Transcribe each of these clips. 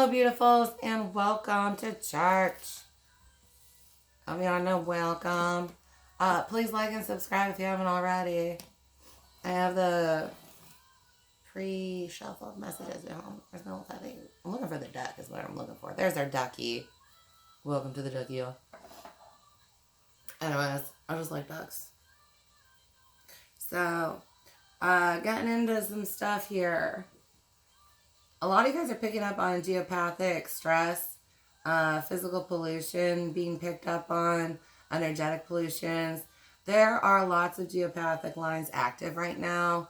Hello, beautifuls, and welcome to church. Hope y'all know welcome. Please like and subscribe if you haven't already. I have the pre-shuffled messages at home. There's no thing. I'm looking for the duck is what I'm looking for. There's our ducky. Welcome to the ducky, y'all. Anyways, I just like ducks. So, getting into some stuff here. A lot of you guys are picking up on geopathic stress, physical pollution being picked up on, energetic pollutions. There are lots of geopathic lines active right now.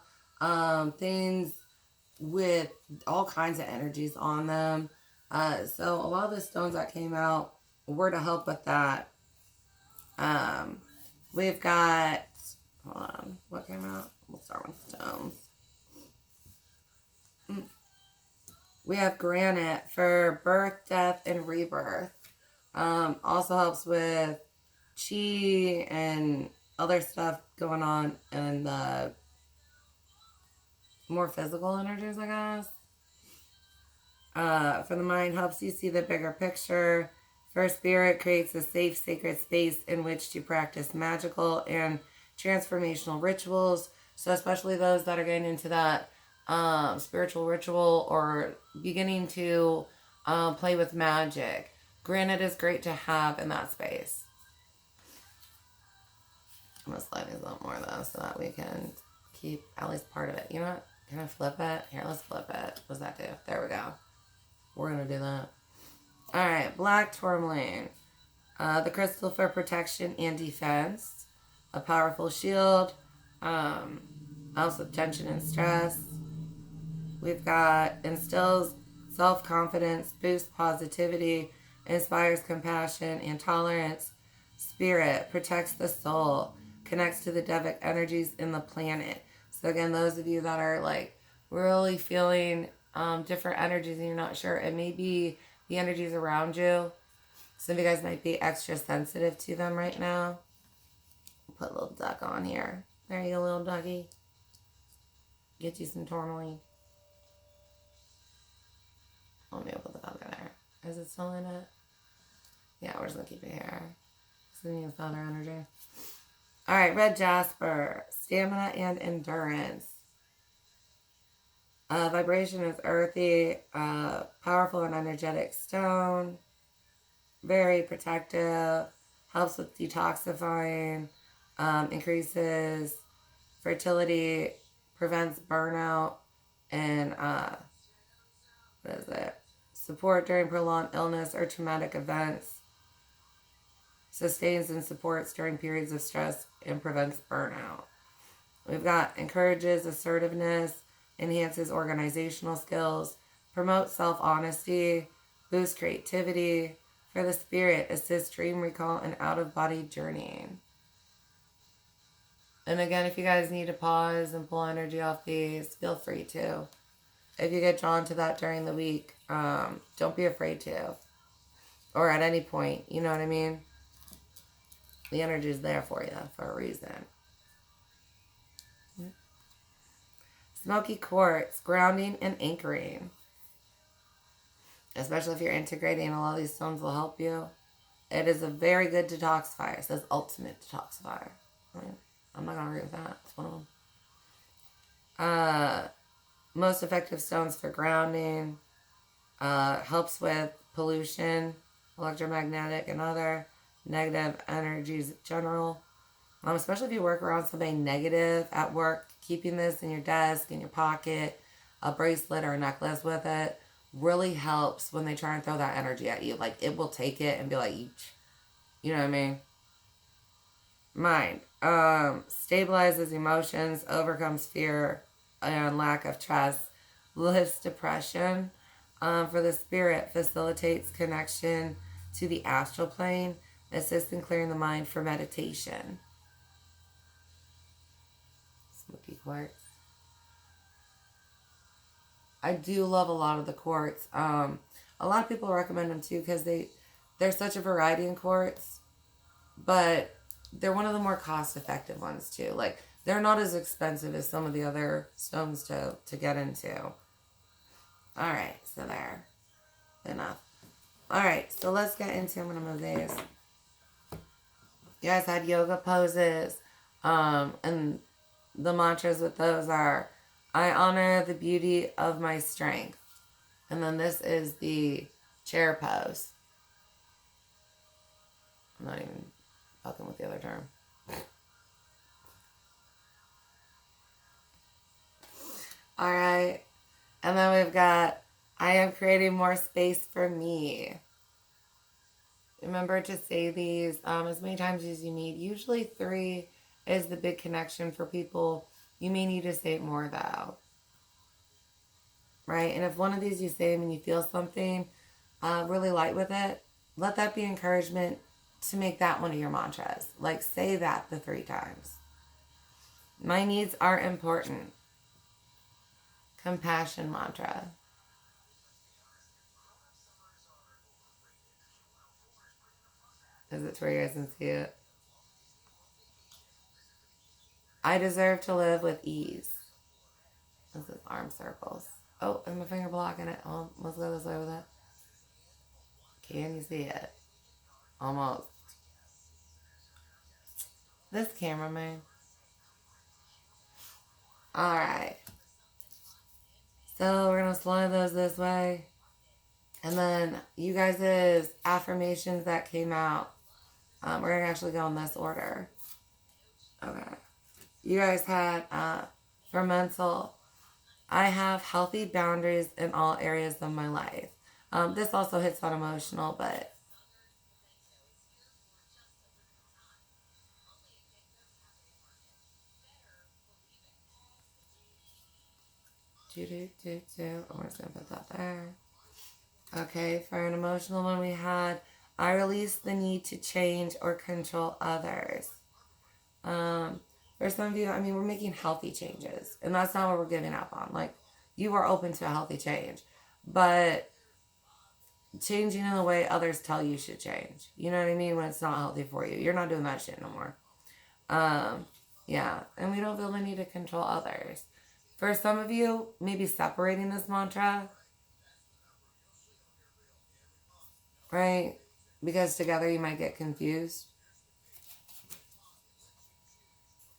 Things with all kinds of energies on them. So a lot of the stones that came out were to help with that. We've got, hold on, what came out? We'll start with stones. We have granite for birth, death, and rebirth. Also helps with chi and other stuff going on in the more physical energies, I guess. For the mind, helps you see the bigger picture. For spirit, creates a safe, sacred space in which to practice magical and transformational rituals. So especially those that are getting into that spiritual ritual or beginning to play with magic. Granite is great to have in that space. I'm going to slide these a little more though so that we can keep at least part of it. You know what? Can I flip it? Here, let's flip it. What does that do? There we go. We're going to do that. Alright, black tourmaline. The crystal for protection and defense. A powerful shield. Helps with tension and stress. We've got instills self-confidence, boosts positivity, inspires compassion and tolerance. Spirit protects the soul, connects to the devic energies in the planet. So again, those of you that are like really feeling different energies and you're not sure, it may be the energies around you. Some of you guys might be extra sensitive to them right now. Put a little duck on here. There you go, little ducky. Get you some tourmaline. Let me put the feather there. Is it still in it? Yeah, we're just going to keep it here. So we need feather energy. Alright, red jasper. Stamina and endurance. Vibration is earthy. Powerful and energetic stone. Very protective. Helps with detoxifying. Increases fertility. Prevents burnout. And what is it? Support during prolonged illness or traumatic events. Sustains and supports during periods of stress and prevents burnout. We've got encourages assertiveness, enhances organizational skills, promotes self-honesty, boosts creativity. For the spirit, assists dream recall and out-of-body journeying. And again, if you guys need to pause and pull energy off these, feel free to. If you get drawn to that during the week, don't be afraid to. Or at any point, you know what I mean? The energy is there for you for a reason. Smoky quartz, grounding and anchoring. Especially if you're integrating, a lot of these stones will help you. It is a very good detoxifier. It says ultimate detoxifier. I'm not going to agree with that. It's one of them. Most effective stones for grounding. Helps with pollution, electromagnetic, and other negative energies in general. Especially if you work around somebody negative at work, keeping this in your desk, in your pocket, a bracelet or a necklace with it, really helps when they try and throw that energy at you. Like, it will take it and be like, you know what I mean? Mind. Stabilizes emotions, overcomes fear and lack of trust, lifts depression. For the spirit, facilitates connection to the astral plane, assists in clearing the mind for meditation. Smoky quartz. I do love a lot of the quartz. A lot of people recommend them too because there's such a variety in quartz, but they're one of the more cost-effective ones too. Like, they're not as expensive as some of the other stones to get into. Alright, so there. Then All right, so let's get into, I'm going to move these. You guys had yoga poses. And the mantras with those are, I honor the beauty of my strength. And then this is the chair pose. I'm not even fucking with the other term. All right. And then we've got, I am creating more space for me. Remember to say these as many times as you need. Usually 3 is the big connection for people. You may need to say it more though. Right? And if one of these you say when you feel something really light with it, let that be encouragement to make that one of your mantras. Like say that the 3 times. My needs are important. Compassion mantra. Is it to where you guys can see it? I deserve to live with ease. This is arm circles. Oh, is my finger blocking it? Oh, let's go this way with it. Can you see it? Almost. This cameraman. Alright. So we're going to slide those this way. And then you guys' affirmations that came out. We're going to actually go in this order. Okay. You guys had, for mental, I have healthy boundaries in all areas of my life. This also hits on emotional, but I'm just going to put that there. Okay, for an emotional one we had, I release the need to change or control others. For some of you, I mean, we're making healthy changes. And that's not what we're giving up on. Like, you are open to a healthy change. But changing in the way others tell you should change. You know what I mean? When it's not healthy for you. You're not doing that shit no more. Yeah. And we don't feel the need to control others. For some of you, maybe separating this mantra. Right? Because together you might get confused.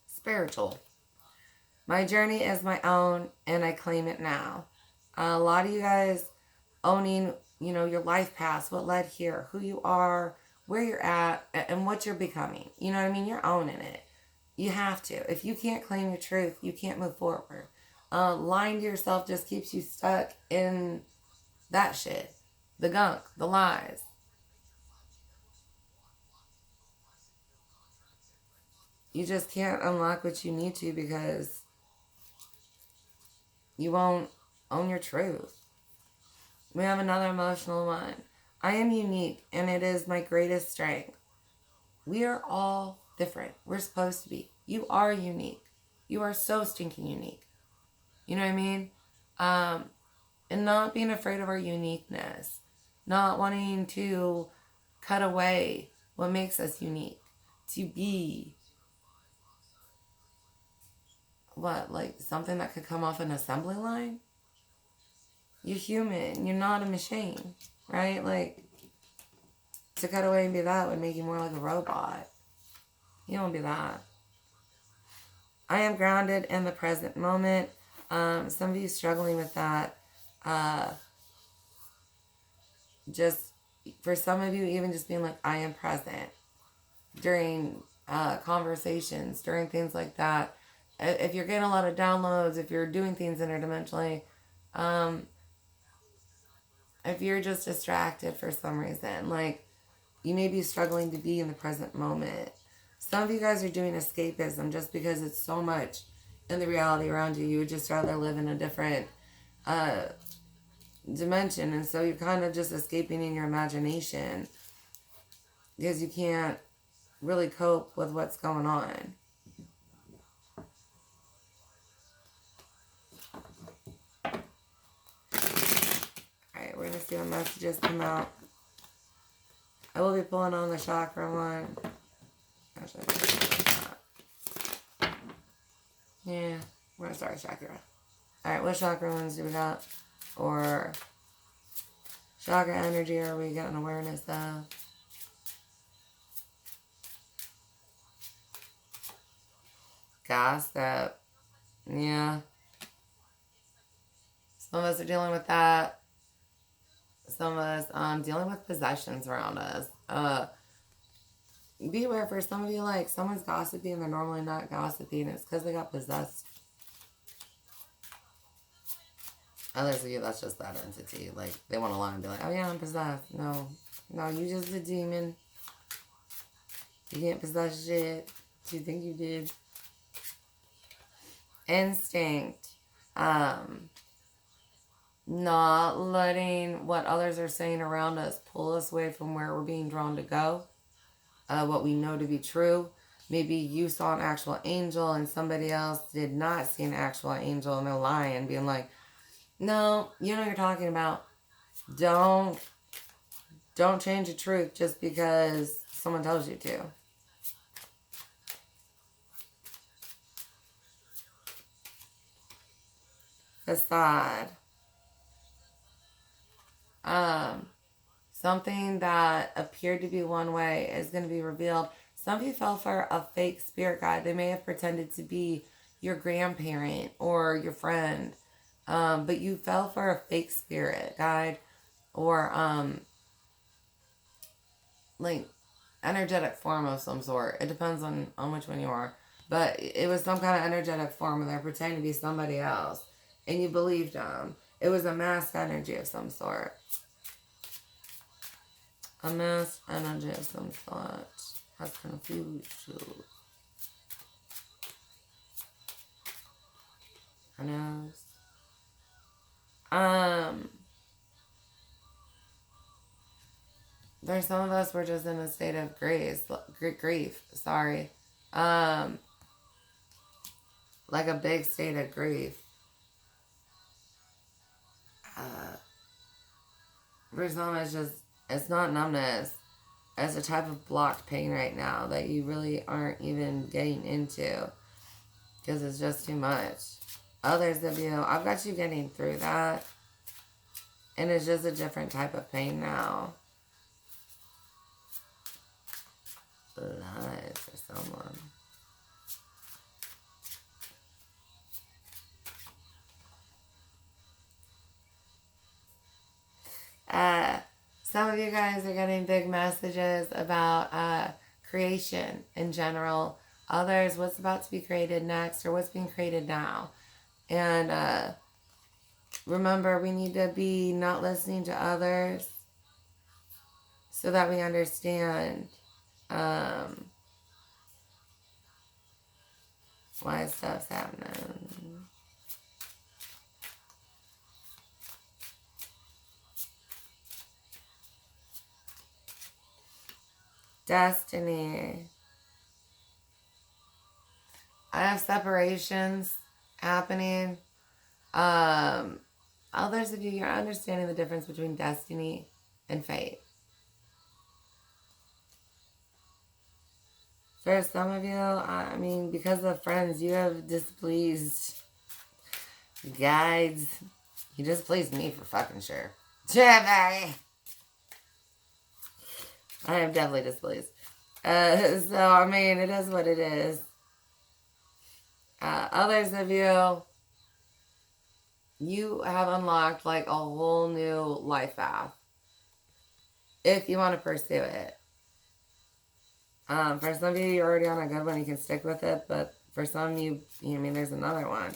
Spiritual. My journey is my own and I claim it now. A lot of you guys owning, you know, your life path, what led here, who you are, where you're at, and what you're becoming. You know what I mean? You're owning it. You have to. If you can't claim your truth, you can't move forward. Lying to yourself just keeps you stuck in that shit. The gunk, the lies. You just can't unlock what you need to because you won't own your truth. We have another emotional one. I am unique and it is my greatest strength. We are all different. We're supposed to be. You are unique. You are so stinking unique. You know what I mean? And not being afraid of our uniqueness. Not wanting to cut away what makes us unique. To be what, like something that could come off an assembly line? You're human. You're not a machine, right? Like, to cut away and be that would make you more like a robot. You don't be that. I am grounded in the present moment. Some of you struggling with that. Just, for some of you, even just being like, I am present during conversations, during things like that. If you're getting a lot of downloads, if you're doing things interdimensionally, if you're just distracted for some reason, like, you may be struggling to be in the present moment. Some of you guys are doing escapism just because it's so much in the reality around you. You would just rather live in a different dimension. And so you're kind of just escaping in your imagination because you can't really cope with what's going on. Alright, we're going to see what messages come out. I will be pulling on the chakra one. Actually, yeah, we're going to start with chakra. Alright, what chakra ones do we got? Or Chakra energy are we getting awareness of? Gossip. Yeah. Some of us are dealing with that. Some of us dealing with possessions around us. Be aware, for some of you, like, someone's gossiping, they're normally not gossiping. It's because they got possessed. Others of you, that's just that entity. Like, they want to lie and be like, oh yeah, I'm possessed. No, you just a demon. You can't possess shit. What you think you did? Instinct. Not letting what others are saying around us pull us away from where we're being drawn to go. What we know to be true. Maybe you saw an actual angel and somebody else did not see an actual angel and they're lying, being like, no, you know what you're talking about. Don't change the truth just because someone tells you to. Facade. Something that appeared to be one way is going to be revealed. Some of you fell for a fake spirit guide. They may have pretended to be your grandparent or your friend. But you fell for a fake spirit guide or like energetic form of some sort. It depends on which one you are. But it was some kind of energetic form where they're pretending to be somebody else. And you believed them. It was a masked energy of some sort. A masked energy of some sort has confused you. Who knows? There's some of us were just in a state of grief. Sorry. Like a big state of grief. For some, it's not numbness. It's a type of blocked pain right now that you really aren't even getting into because it's just too much. Others of you, I've got you getting through that. And it's just a different type of pain now. Blood for someone. Some of you guys are getting big messages about creation in general. Others, what's about to be created next or what's being created now. And remember, we need to be not listening to others so that we understand why stuff's happening. Destiny. I have separations happening. Others of you, you're understanding the difference between destiny and fate. For some of you, I mean, because of friends, you have displeased guides. You displeased me for fucking sure. Jimmy! I am definitely displeased. So, I mean, it is what it is. Others of you, you have unlocked like a whole new life path. If you want to pursue it. For some of you, you're already on a good one. You can stick with it. But for some, there's another one.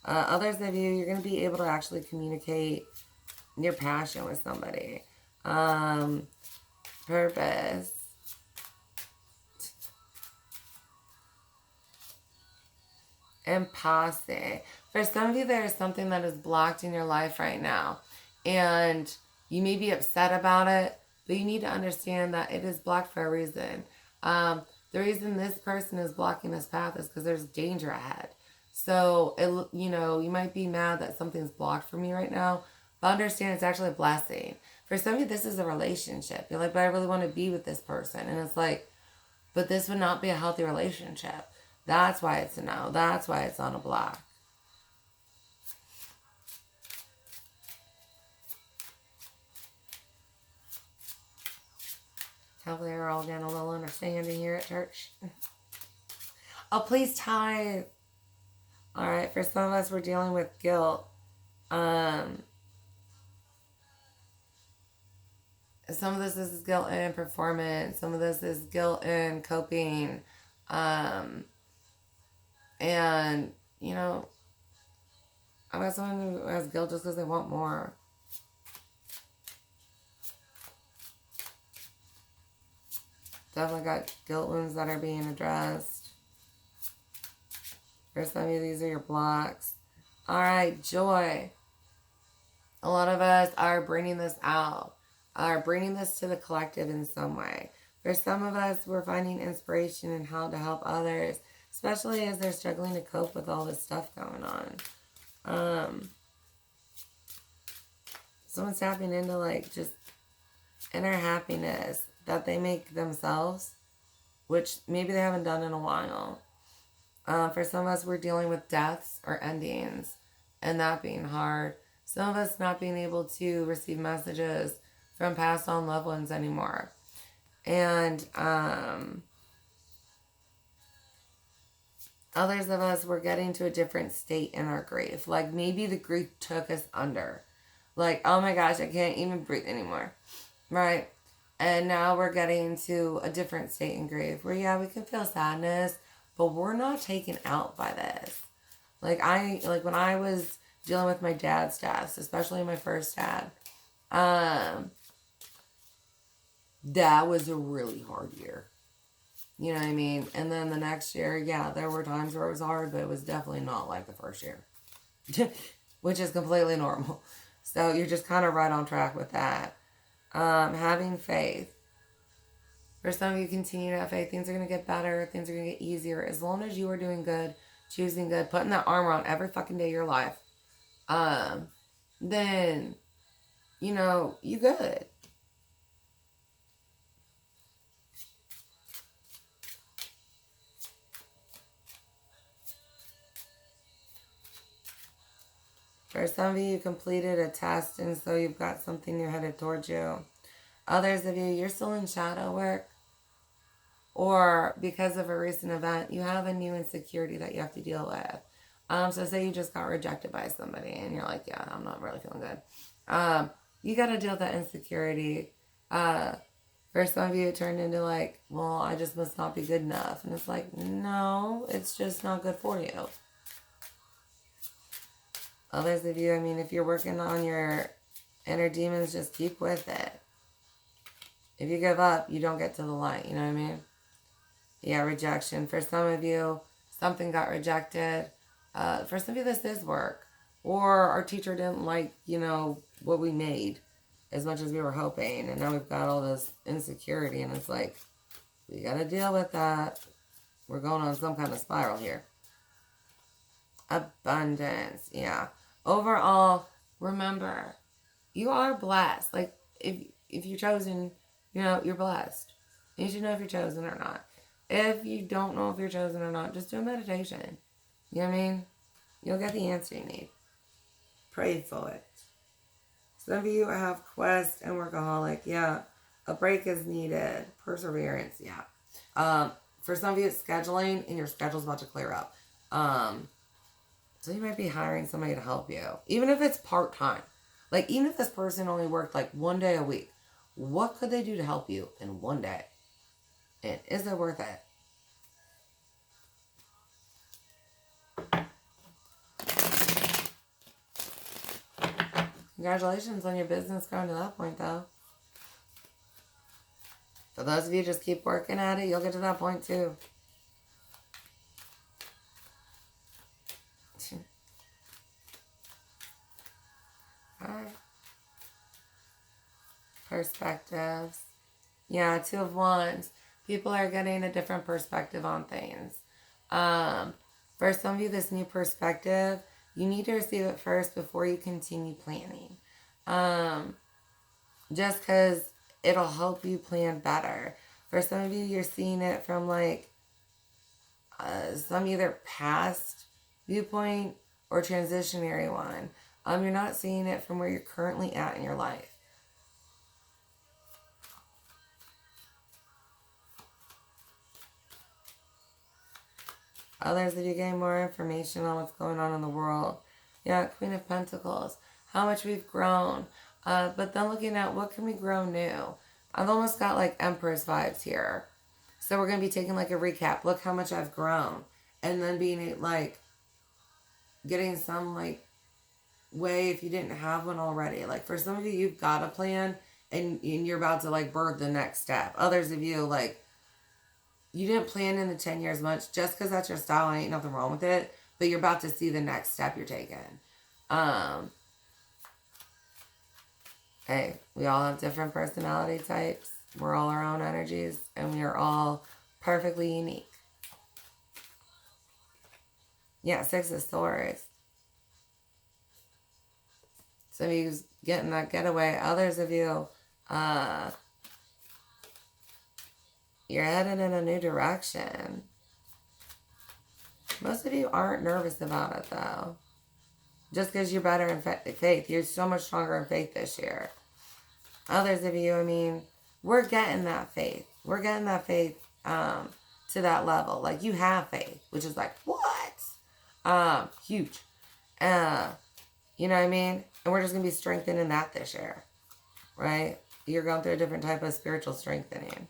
Others of you, you're going to be able to actually communicate your passion with somebody. Purpose. And posse. For some of you, there is something that is blocked in your life right now. And you may be upset about it, but you need to understand that it is blocked for a reason. The reason this person is blocking this path is because there's danger ahead. So, you might be mad that something's blocked from you right now, but understand it's actually a blessing. For some of you, this is a relationship. You're like, but I really want to be with this person. And it's like, but this would not be a healthy relationship. That's why it's a no. That's why it's on a block. Hopefully we're all getting a little understanding here at church. Oh, please tithe. All right, for some of us, we're dealing with guilt. Some of this is guilt in performance. Some of this is guilt in coping. And, you know, I've got someone who has guilt just because they want more. Definitely got guilt wounds that are being addressed. For some of you, these are your blocks. All right, joy. A lot of us are bringing this out, are bringing this to the collective in some way. For some of us, we're finding inspiration in how to help others, especially as they're struggling to cope with all this stuff going on. Someone's tapping into like just inner happiness that they make themselves, which maybe they haven't done in a while. For some of us, we're dealing with deaths or endings, and that being hard. Some of us not being able to receive messages from passed on loved ones anymore. And others of us, we're getting to a different state in our grief. Like maybe the grief took us under. Like, oh my gosh, I can't even breathe anymore. Right? And now we're getting to a different state in grief where, yeah, we can feel sadness, but we're not taken out by this. Like when I was dealing with my dad's deaths, especially my first dad, that was a really hard year. You know what I mean? And then the next year, yeah, there were times where it was hard, but it was definitely not like the first year, which is completely normal. So you're just kind of right on track with that. Having faith. For some of you, continue to have faith. Things are going to get better. Things are going to get easier. As long as you are doing good, choosing good, putting that armor on every fucking day of your life, then, you know, you good. For some of you, you completed a test, and so you've got something you're headed towards you. Others of you, you're still in shadow work. Or because of a recent event, you have a new insecurity that you have to deal with. So say you just got rejected by somebody, and you're like, yeah, I'm not really feeling good. You got to deal with that insecurity. For some of you, it turned into like, well, I just must not be good enough. And it's like, no, it's just not good for you. Others of you, I mean, if you're working on your inner demons, just keep with it. If you give up, you don't get to the light. You know what I mean? Yeah, rejection. For some of you, something got rejected. For some of you, this is work. Or our teacher didn't like, you know, what we made as much as we were hoping. And now we've got all this insecurity. And it's like, we got to deal with that. We're going on some kind of spiral here. Abundance. Yeah. Overall, remember, you are blessed. Like, if you're chosen, you know, you're blessed. You should know if you're chosen or not. If you don't know if you're chosen or not, just do a meditation. You know what I mean? You'll get the answer you need. Pray for it. Some of you have quest and workaholic. Yeah. A break is needed. Perseverance. Yeah. For some of you, it's scheduling, and your schedule's about to clear up. So you might be hiring somebody to help you. Even if it's part-time. Like, even if this person only worked like 1 day a week, what could they do to help you in 1 day? And is it worth it? Congratulations on your business growing to that point, though. For those of you just keep working at it, you'll get to that point, too. Alright. Perspectives. Yeah, 2 of Wands. People are getting a different perspective on things. For some of you, this new perspective, you need to receive it first before you continue planning. Just because it'll help you plan better. For some of you, you're seeing it from like some either past viewpoint or transitionary one. You're not seeing it from where you're currently at in your life. Others of you getting more information on what's going on in the world. Yeah, Queen of Pentacles. How much we've grown. But then looking at what can we grow new. I've almost got like Empress vibes here. So we're going to be taking like a recap. Look how much I've grown. And then being like, getting some like way if you didn't have one already. Like for some of you, you've got a plan and you're about to like birth the next step. Others of you, like, you didn't plan in the 10 years much. Just because that's your style, ain't nothing wrong with it. But you're about to see the next step you're taking. Hey, we all have different personality types. We're all our own energies. And we are all perfectly unique. Yeah, 6 of Swords. Some of you getting that getaway. Others of you, you're headed in a new direction. Most of you aren't nervous about it, though. Just because you're better in faith. You're so much stronger in faith this year. Others of you, I mean, we're getting that faith. We're getting that faith to that level. Like, you have faith, which is like, what? Huge. You know what I mean? And we're just going to be strengthening that this year. Right? You're going through a different type of spiritual strengthening.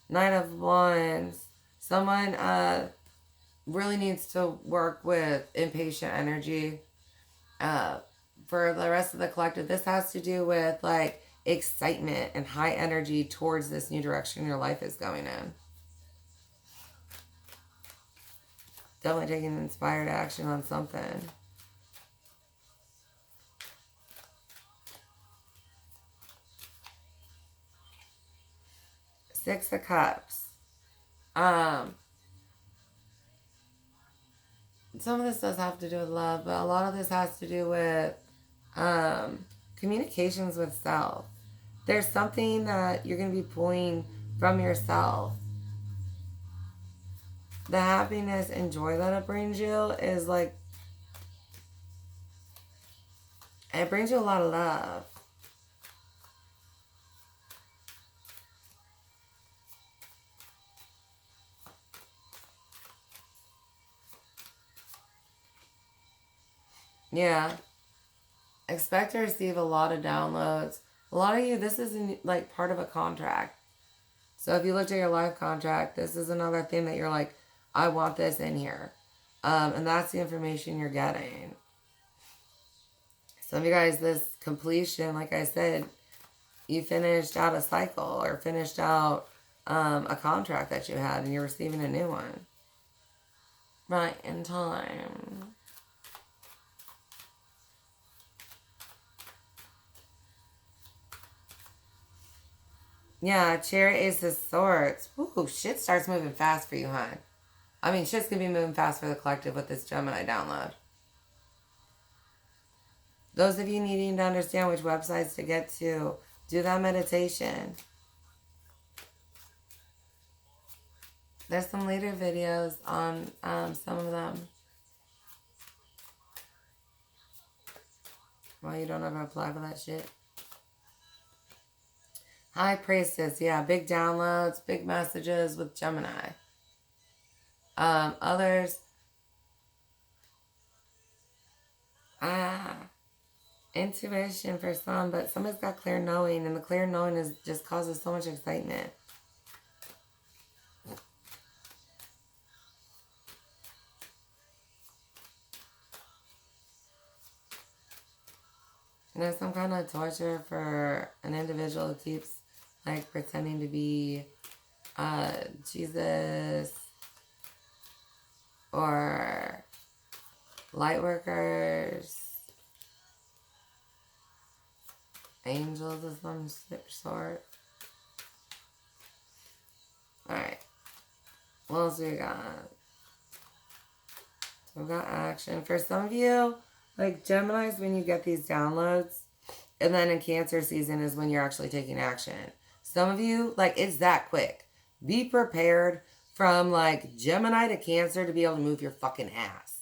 Knight of Wands. Someone really needs to work with impatient energy. For the rest of the collective, this has to do with like excitement and high energy towards this new direction your life is going in. Definitely taking inspired action on something. Six of Cups. Some of this does have to do with love, but a lot of this has to do with communications with self. There's something that you're going to be pulling from yourself. The happiness and joy that it brings you is like, it brings you a lot of love. Yeah. Expect to receive a lot of downloads. A lot of you, this isn't like part of a contract. So if you looked at your life contract, this is another thing that you're like, I want this in here. And that's the information you're getting. Some of you guys, this completion, like I said, you finished out a cycle or finished out a contract that you had and you're receiving a new one. Right in time. Yeah, Chariot, Ace of Swords. Ooh, shit starts moving fast for you, hon. I mean, shit's going to be moving fast for the collective with this Gemini download. Those of you needing to understand which websites to get to, do that meditation. There's some later videos on some of them. Well, you don't ever apply for that shit. High Priestess, yeah, big downloads, big messages with Gemini. Others, intuition for some, but somebody's got clear knowing, and the clear knowing just causes so much excitement. And there's some kind of torture for an individual who keeps like pretending to be Jesus or light workers, angels of some sort. Alright. What else do we got? So we've got action. For some of you, like Geminis, when you get these downloads, and then in Cancer season is when you're actually taking action. Some of you, like, it's that quick. Be prepared from, like, Gemini to Cancer to be able to move your fucking ass.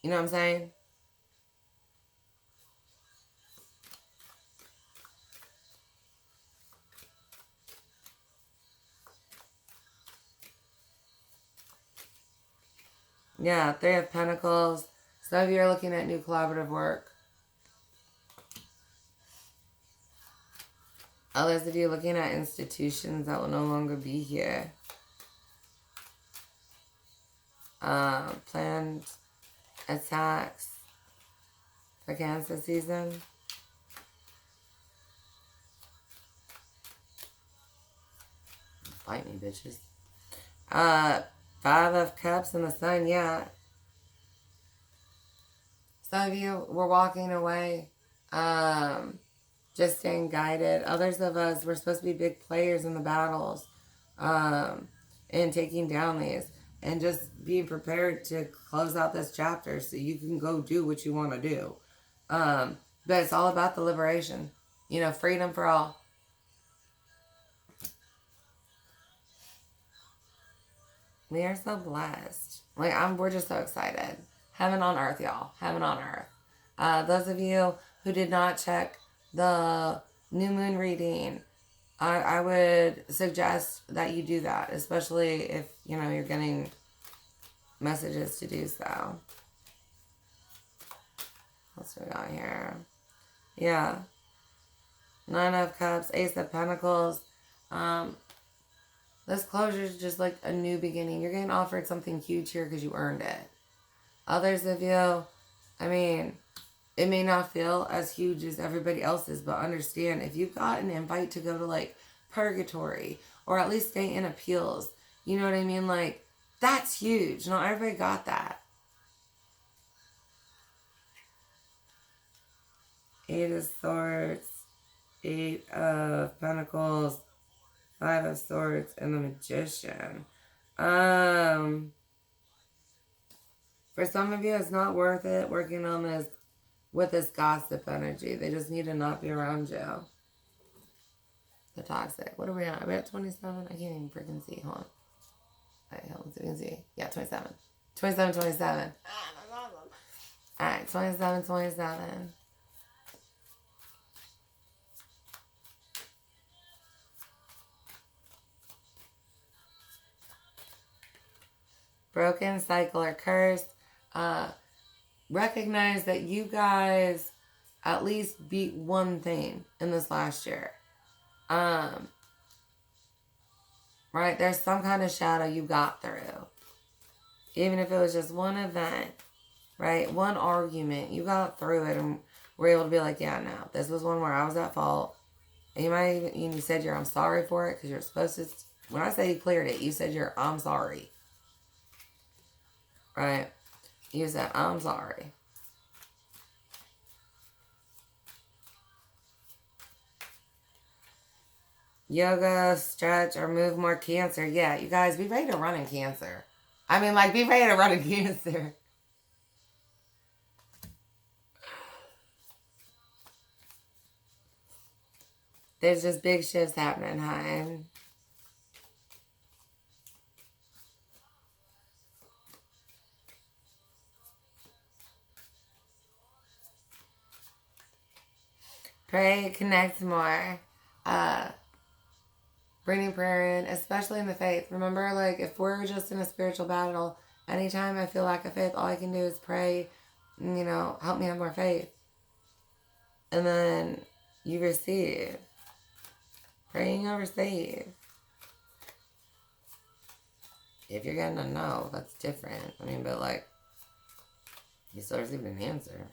You know what I'm saying? Yeah, Three of Pentacles. Some of you are looking at new collaborative work. Others of you looking at institutions that will no longer be here. Planned attacks for Cancer season. Fight me, bitches. Five of Cups and the Sun, yeah. Some of you were walking away, just staying guided. Others of us were supposed to be big players in the battles, and taking down these. And just being prepared to close out this chapter so you can go do what you want to do. But it's all about the liberation. You know, freedom for all. We are so blessed. Like, we're just so excited. Heaven on earth, y'all. Heaven on earth. Those of you who did not check the new moon reading, I would suggest that you do that, especially if, you know, you're getting messages to do so. What's we got here? Yeah. Nine of Cups, Ace of Pentacles. This closure is just like a new beginning. You're getting offered something huge here because you earned it. Others of you, I mean, it may not feel as huge as everybody else's, but understand, if you've got an invite to go to like purgatory or at least stay in appeals, you know what I mean? Like, that's huge. Not everybody got that. Eight of Swords, Eight of Pentacles, Five of Swords, and the Magician. For some of you, it's not worth it working on this with this gossip energy. They just need to not be around you. The toxic. What are we at? Are we at 27? I can't even freaking see. Hold on. Alright, hold on so we can see. Yeah, 27. 27, 27. Alright, 27, 27. Broken cycle or cursed. Recognize that you guys at least beat one thing in this last year. Right? There's some kind of shadow you got through. Even if it was just one event, right? One argument, you got through it and were able to be like, yeah, no, this was one where I was at fault. And you might even, you said I'm sorry for it because you're supposed to, when I say you cleared it, you said I'm sorry. Right? You said, I'm sorry. Yoga, stretch, or move more Cancer. Yeah, you guys, be ready to run in Cancer. I mean, like, be ready to run in Cancer. There's just big shifts happening, hun. Pray, connect more. Bringing prayer in, especially in the faith. Remember, like, if we're just in a spiritual battle, anytime I feel lack of faith, all I can do is pray, you know, help me have more faith. And then you receive. Praying over receive. If you're getting a no, that's different. I mean, but like, you still received an answer.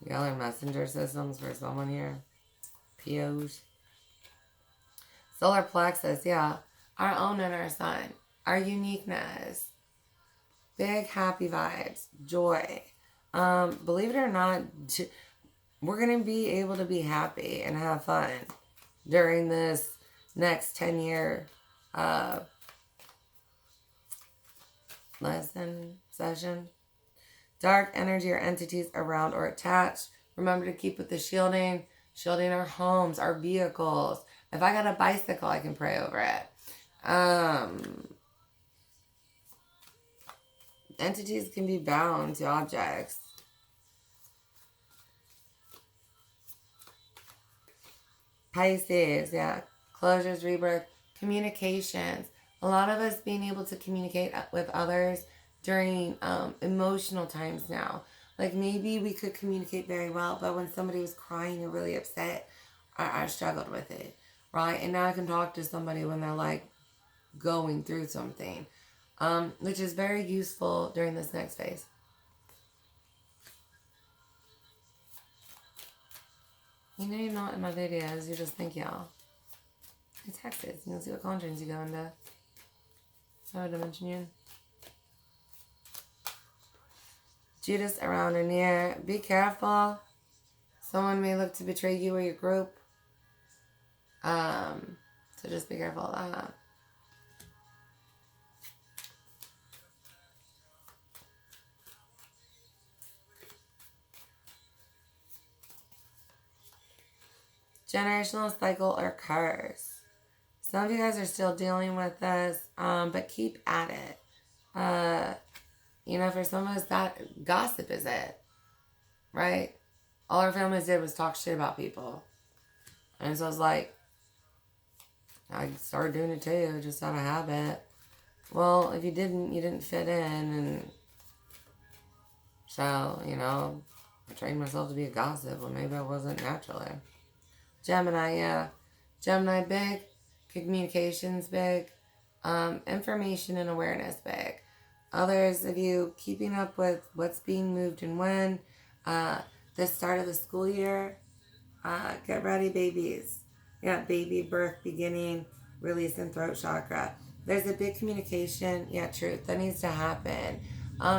Y'all are messenger systems for someone here. POs. Solar plexus, yeah. Our own inner sun. Our uniqueness. Big happy vibes. Joy. Believe it or not, we're going to be able to be happy and have fun during this next 10-year lesson session. Dark energy or entities around or attached. Remember to keep with the shielding. Shielding our homes, our vehicles. If I got a bicycle, I can pray over it. Entities can be bound to objects. Pisces, yeah. Closures, rebirth, communications. A lot of us being able to communicate with others during emotional times now. Like maybe we could communicate very well, but when somebody was crying or really upset, I struggled with it, right? And now I can talk to somebody when they're like going through something, which is very useful during this next phase. You know you're not in my videos, you just think y'all. It's hexes. You can see what conjuring you go into. Sorry to mention you. Judas around or near. Be careful. Someone may look to betray you or your group. So just be careful of that. Generational cycle or curse. Some of you guys are still dealing with this, but keep at it. For some of us, that gossip is it, right? All our families did was talk shit about people. And so it's like, I started doing it too, just out of habit. Well, if you didn't fit in, and so, I trained myself to be a gossip, well, maybe I wasn't naturally. Gemini, yeah. Gemini, big. Communications, big. Information and awareness, big. Others of you keeping up with what's being moved and when. The start of the school year. Get ready, babies. Yeah, baby, birth, beginning, release, and throat chakra. There's a big communication, truth, that needs to happen.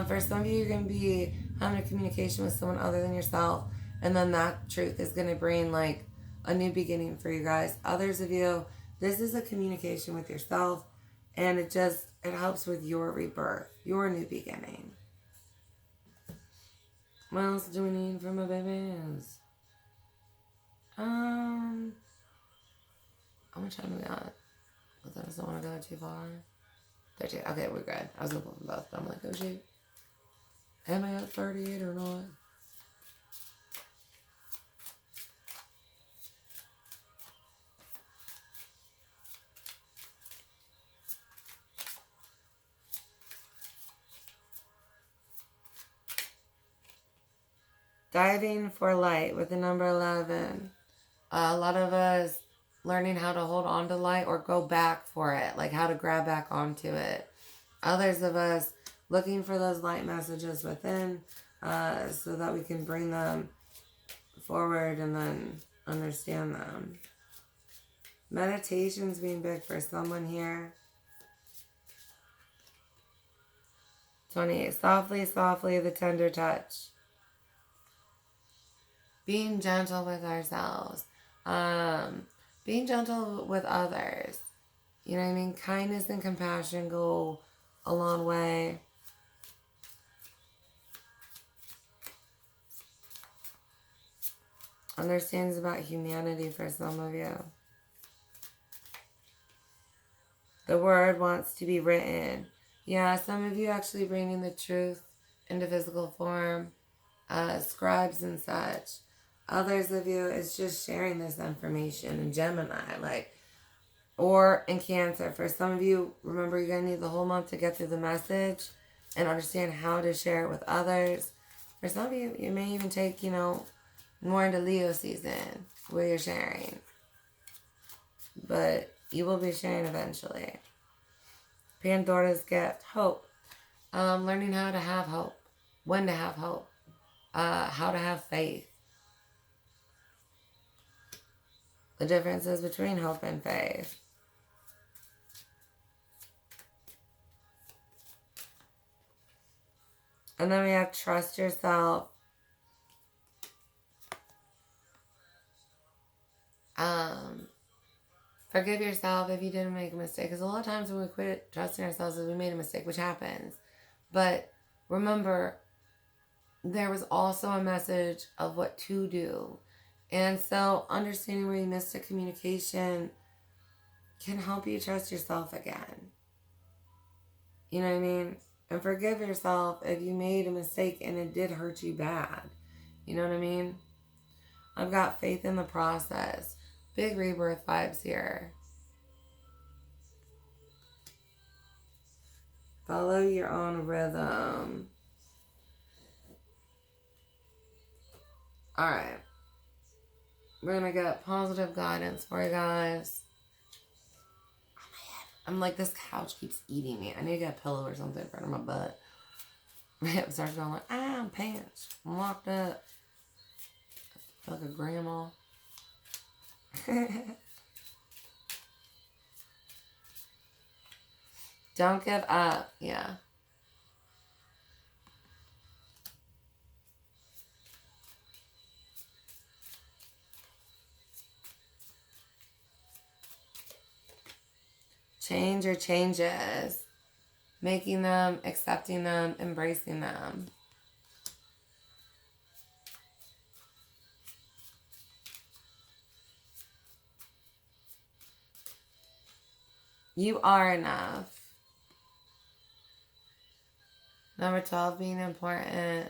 For some of you, you're going to be having a communication with someone other than yourself, and then that truth is going to bring, like, a new beginning for you guys. Others of you, this is a communication with yourself, and it helps with your rebirth, your new beginning. What else do we need from my babies? How much time we got? But I just don't want to go too far. 13. Okay, we're good. I was going to pull from both, but I'm like, oh shoot. Am I at 38 or not? Diving for light with the number 11. A lot of us learning how to hold on to light or go back for it, like how to grab back onto it. Others of us looking for those light messages within, so that we can bring them forward and then understand them. Meditation's being big for someone here. 28. Softly, softly, the tender touch. Being gentle with ourselves. Being gentle with others. You know what I mean? Kindness and compassion go a long way. Understandings about humanity for some of you. The word wants to be written. Yeah, some of you actually bringing the truth into physical form. Scribes and such. Others of you is just sharing this information in Gemini, or in Cancer. For some of you, remember you're going to need the whole month to get through the message and understand how to share it with others. For some of you, you may even take, more into Leo season where you're sharing. But you will be sharing eventually. Pandora's gift, hope. Learning how to have hope. When to have hope. How to have faith. The differences between hope and faith. And then we have trust yourself. Forgive yourself if you didn't make a mistake. Because a lot of times when we quit trusting ourselves is we made a mistake, which happens. But remember, there was also a message of what to do. And so understanding where you missed a communication can help you trust yourself again. You know what I mean? And forgive yourself if you made a mistake and it did hurt you bad. You know what I mean? I've got faith in the process. Big rebirth vibes here. Follow your own rhythm. Alright. We're going to get positive guidance for you guys. I'm like, this couch keeps eating me. I need to get a pillow or something in front of my butt. My hip starts going like, I'm pinched. I'm locked up. I feel like a grandma. Don't give up. Yeah. Change your changes. Making them, accepting them, embracing them. You are enough. Number 12, being important.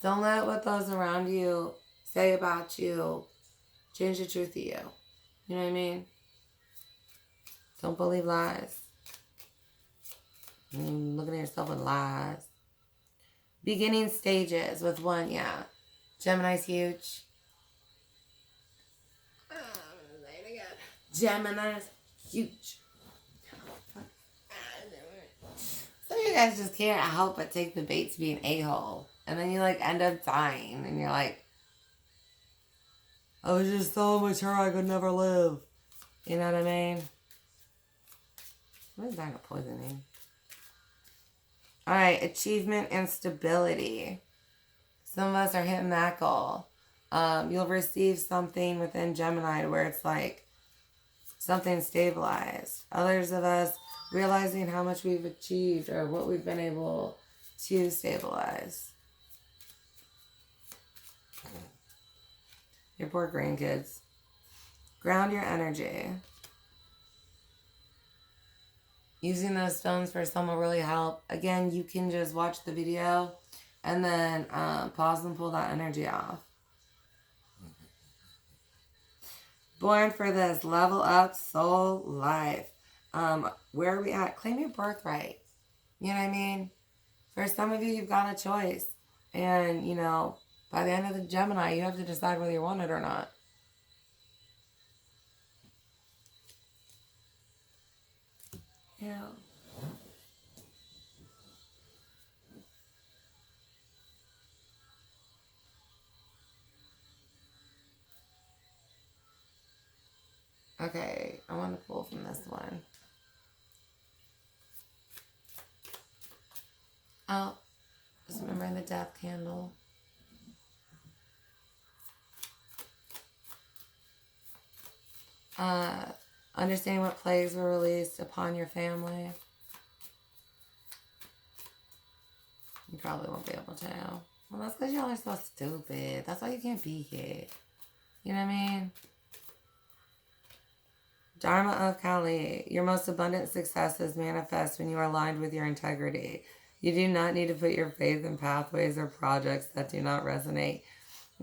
Don't let what those around you say about you change the truth of you. You know what I mean? Don't believe lies. You're looking at yourself with lies. Beginning stages with 1, yeah. Gemini's huge. Gemini's huge. Some of you guys just can't help but take the bait to be an a-hole. And then you like end up dying. And you're like, I was just so mature I could never live. You know what I mean? What is that, a poisoning? Alright, achievement and stability. Some of us are hitting that goal. You'll receive something within Gemini where it's like something stabilized. Others of us realizing how much we've achieved or what we've been able to stabilize. Your poor grandkids. Ground your energy. Using those stones for someone really help. Again, you can just watch the video and then pause and pull that energy off. Born for this. Level up soul life. Where are we at? Claim your birthright. You know what I mean? For some of you, you've got a choice. And, you know, by the end of the Gemini, you have to decide whether you want it or not. Yeah. Okay, I want to pull from this one. Oh, just remembering the death candle. Understanding what plagues were released upon your family. You probably won't be able to. Well, that's because y'all are so stupid. That's why you can't be here. You know what I mean? Dharma of Kali. Your most abundant successes manifest when you are aligned with your integrity. You do not need to put your faith in pathways or projects that do not resonate